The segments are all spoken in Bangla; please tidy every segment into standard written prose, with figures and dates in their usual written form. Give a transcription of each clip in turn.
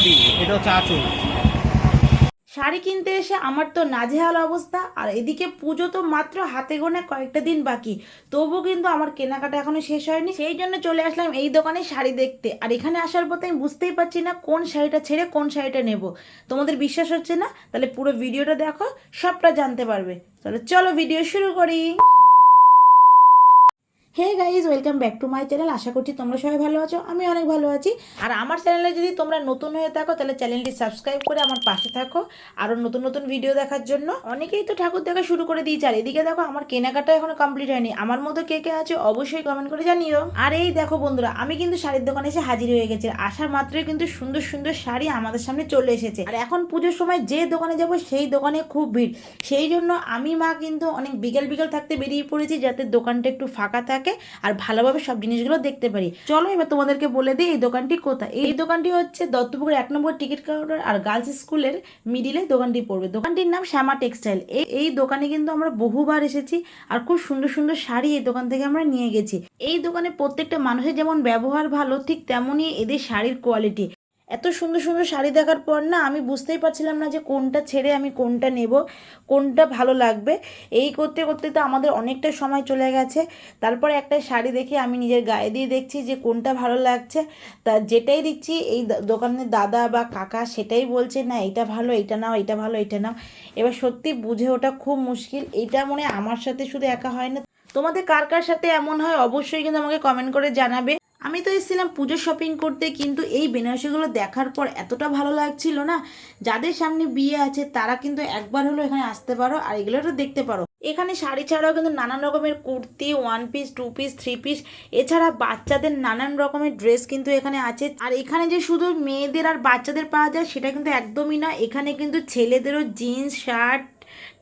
বডি, এটা হচ্ছে আঁচল। শাড়ি কিনতে এসে আমার তো নাজেহাল অবস্থা, আর এদিকে পুজো তো মাত্র হাতে গোনা কয়েকটা দিন বাকি, তবুও কিন্তু আমার কেনাকাটা এখনো শেষ হয়নি। সেই জন্য চলে আসলাম এই দোকানে শাড়ি দেখতে। আর এখানে আসার পর আমি বুঝতেই পারছি না কোন শাড়িটা ছেড়ে কোন শাড়িটা নেব। তোমাদের বিশ্বাস হচ্ছে না? তাহলে পুরো ভিডিওটা দেখো, সবটা জানতে পারবে। তাহলে চলো ভিডিও শুরু করি। Hey guys, welcome back to my channel. আশা করছি তোমরা সবাই ভালো আছো, আমি অনেক ভালো আছি। আর আমার চ্যানেলে যদি তোমরা নতুন হয়ে থাকো তাহলে চ্যানেলটি সাবস্ক্রাইব করে আমার পাশে থাকো আরও নতুন নতুন ভিডিও দেখার জন্য। অনেকেই তো ঠাকুর দেখা শুরু করে দিয়েছে, আর এদিকে দেখো আমার কেনাকাটা এখনো কমপ্লিট হয়নি। আমার মতো কে কে আছে অবশ্যই কমেন্ট করে জানিও। আর এই দেখো বন্ধুরা, আমি কিন্তু শাড়ির দোকানে এসে হাজির হয়ে গেছি। আসার মাত্রই কিন্তু সুন্দর সুন্দর শাড়ি আমাদের সামনে চলে এসেছে। আর এখন পুজোর সময় যে দোকানে যাব সেই দোকানে খুব ভিড়। সেই জন্য আমি মা কিন্তু অনেক বিকেল বিকেল থাকতে বেরিয়ে পড়েছি, যাতে দোকানটা একটু ফাঁকা থাকে আর ভালোভাবে সব জিনিসগুলো দেখতে পারি। চলো এবার তোমাদেরকে বলে দিই এই দোকানটি কোথায়। এই দোকানটি হচ্ছে দত্তপুকুর 1 নম্বর টিকিট কাউন্টার আর গার্লস স্কুলের মিডিলে দোকানটি পড়বে। দোকানটির নাম শ্যামা টেক্সটাইল। এই দোকানে কিন্তু আমরা বহুবার এসেছি, আর খুব সুন্দর সুন্দর শাড়ি এই দোকান থেকে আমরা নিয়ে গেছি। এই দোকানে প্রত্যেকটা মানুষের যেমন ব্যবহার ভালো, ঠিক তেমনই এদের শাড়ির কোয়ালিটি। এত সুন্দর সুন্দর শাড়ি দেখার পর না আমি বুঝতেই পারছিলাম না যে কোনটা ছেড়ে আমি কোনটা নেব, কোনটা ভালো লাগবে। এই করতে করতে তো আমাদের অনেকটা সময় চলে গেছে। তারপরে একটা শাড়ি দেখে আমি নিজের গায়ে দিয়ে দেখছি যে কোনটা ভালো লাগছে। তা যেটাই দিচ্ছি এই দোকানের দাদা বা কাকা সেটাই বলছে না এটা ভালো, এটা নাও, এটা ভালো, এটা নাও। এবার সত্যি বুঝে ওঠা খুব মুশকিল। এইটা মনে আমার সাথে শুধু একা হয় না, তোমাদের কার কার সাথে এমন হয় অবশ্যই কিন্তু আমাকে কমেন্ট করে জানাবে। আমি তো এসেছিলাম পুজো শপিং করতে, কিন্তু এই বেনারসিগুলো দেখার পর এতটা ভালো লাগছিল না। যাদের সামনে বিয়ে আছে তারা কিন্তু একবার হলো এখানে আসতে পারো আর এগুলো তো দেখতে পারো। এখানে শাড়ি ছাড়াও কিন্তু নানান রকমের কুর্তি, 1 পিস, 2 পিস, 3 পিস, এছাড়া বাচ্চাদের নানান রকমের ড্রেস কিন্তু এখানে আছে। আর এখানে যে শুধু মেয়েদের আর বাচ্চাদের পাওয়া যায় সেটা কিন্তু একদমই না। এখানে কিন্তু ছেলেদেরও জিন্স, শার্ট,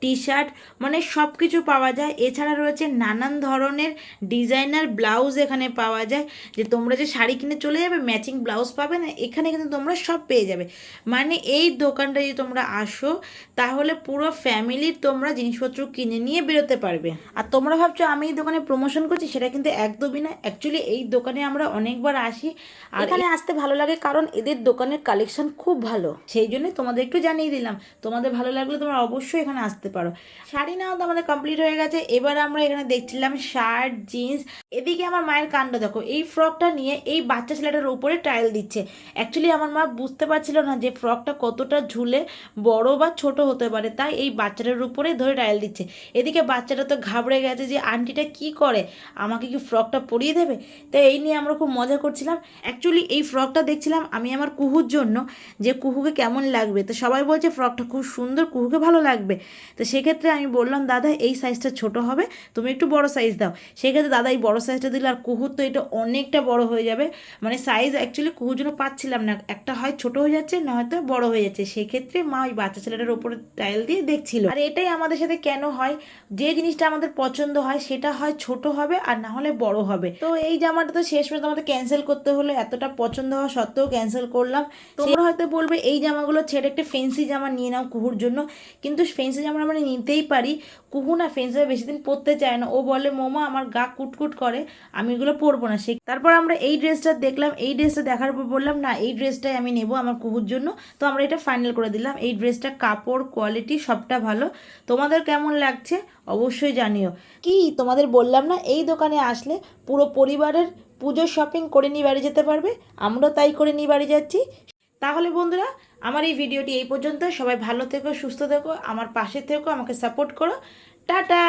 টি শার্ট, মানে সব কিছু পাওয়া যায়। এছাড়া রয়েছে নানান ধরনের ডিজাইনার ব্লাউজ এখানে পাওয়া যায়। যে তোমরা যে শাড়ি কিনে চলে যাবে ম্যাচিং ব্লাউজ পাবে না, এখানে কিন্তু তোমরা সব পেয়ে যাবে। মানে এই দোকানটা যদি তোমরা আসো তাহলে পুরো ফ্যামিলির তোমরা জিনিসপত্র কিনে নিয়ে বেরোতে পারবে। আর তোমরা ভাবছো আমি এই দোকানে প্রমোশন করছি, সেটা কিন্তু একদমই না। অ্যাকচুয়ালি এই দোকানে আমরা অনেকবার আসি, আর এখানে আসতে ভালো লাগে কারণ এদের দোকানের কালেকশন খুব ভালো। সেই জন্য তোমাদের একটু জানিয়ে দিলাম, তোমাদের ভালো লাগলে তোমরা অবশ্যই এখানে আসতে পারো। শাড়ি নাও তো আমাদের কমপ্লিট হয়ে গেছে। এবার আমরা এখানে দেখছিলাম শার্ট, জিন্স। এদিকে আমার মায়ের কাণ্ড দেখো, এই ফ্রকটা নিয়ে এই বাচ্চা ছেলেটার উপরে ট্রায়াল দিচ্ছে। অ্যাকচুয়ালি আমার মা বুঝতে পারছিল না যে ফ্রকটা কতটা ঝুলে বড় বা ছোট হতে পারে, তাই এই বাচ্চাটার উপরে ধরে ট্রায়াল দিচ্ছে। এদিকে বাচ্চাটা তো ঘাবড়ে গেছে যে আন্টিটা কি করে, আমাকে কি ফ্রকটা পরিয়ে দেবে। তাই এই নিয়ে আমরা খুব মজা করছিলাম। অ্যাকচুয়ালি এই ফ্রকটা দেখছিলাম আমি আমার কুহুর জন্য, যে কুহুকে কেমন লাগবে। তো সবাই বলছে ফ্রকটা খুব সুন্দর, কুহুকে ভালো লাগবে। তো সেক্ষেত্রে আমি বললাম দাদা এই সাইজটা ছোট হবে, তুমি একটু বড় সাইজ দাও। সেক্ষেত্রে দাদা এই বড় সাইজটা দিল, আর কুহুর তো এটা অনেকটা বড় হয়ে যাবে। মানে সাইজ অ্যাকচুয়ালি কুহুর জন্য পাচ্ছিলাম না, একটা হয় ছোট হয়ে যাচ্ছে না হয়তো বড় হয়ে যাচ্ছে। সেক্ষেত্রে মা ওই বাচ্চা ছেলেটার উপরে টাইল দিয়ে দেখছিল। আর এটাই আমাদের সাথে কেন হয়, যে জিনিসটা আমাদের পছন্দ হয় সেটা হয় ছোট হবে আর না হলে বড় হবে। তো এই জামাটা তো শেষ পর্যন্ত আমাদের ক্যান্সেল করতে হলো, এতটা পছন্দ হওয়া সত্ত্বেও ক্যান্সেল করলাম। তোমরা হয়তো বলবে এই জামাগুলো ছেড়ে একটা ফেন্সি জামা নিয়ে নাও কুহুর জন্য, কিন্তু ফেন্সি জামা আমরা নিতেই পারি। কুহু না ফেন্সি জামা বেশি দিন পরতে চায় না, ও বলে মোমা আমার গা কুটকুট করে, আমি এগুলো পরবো না। সে তারপর আমরা এই ড্রেসটা দেখলাম, এই ড্রেসটা দেখার পর বললাম না এই ড্রেসটাই আমি নেবো আমার কুহুর জন্য। তো আমরা এটা ফাইনাল করে দিলাম। এই ড্রেসটা কাপড় কোয়ালিটি সবটা ভালো। তোমাদের কেমন লাগছে অবশ্যই জানিও। কি তোমাদের বললাম না এই দোকানে আসলে পুরো পরিবারের পুজোর শপিং করে নিয়ে বাড়ি যেতে পারবে, আমরা তাই করে নিয়ে বাড়ি যাচ্ছি। তাহলে বন্ধুরা আমার এই ভিডিওটি এই পর্যন্ত। সবাই ভালো থেকো, সুস্থ থেকো, আমার পাশে থেকো, আমাকে সাপোর্ট করো। টাটা।